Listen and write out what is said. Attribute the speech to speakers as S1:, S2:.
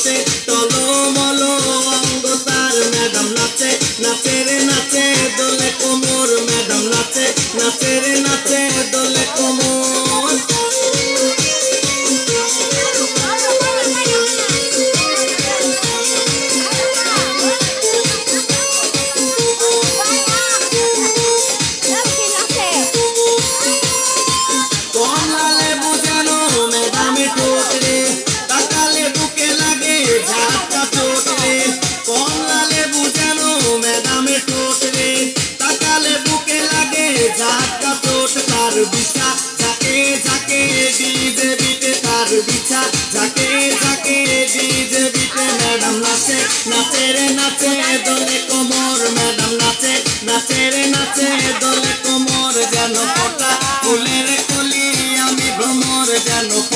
S1: নাচে টলমল অঙ্গ তার ম্যাডাম নাচে নাচে রে নাচে দোলে কোমর ম্যাডাম নাচে নাচে রে নাচে দোলে কোমর बिछा जाके जाके डीजे बीटे तार बिछा जाके जाके डीजे बीटे मैडम नाचे नाचे रे नाचे दोले कोमर मैडम नाचे नाचे रे नाचे दोले कोमर जानो पटा फुलेर कली आमी भ्रमर जानो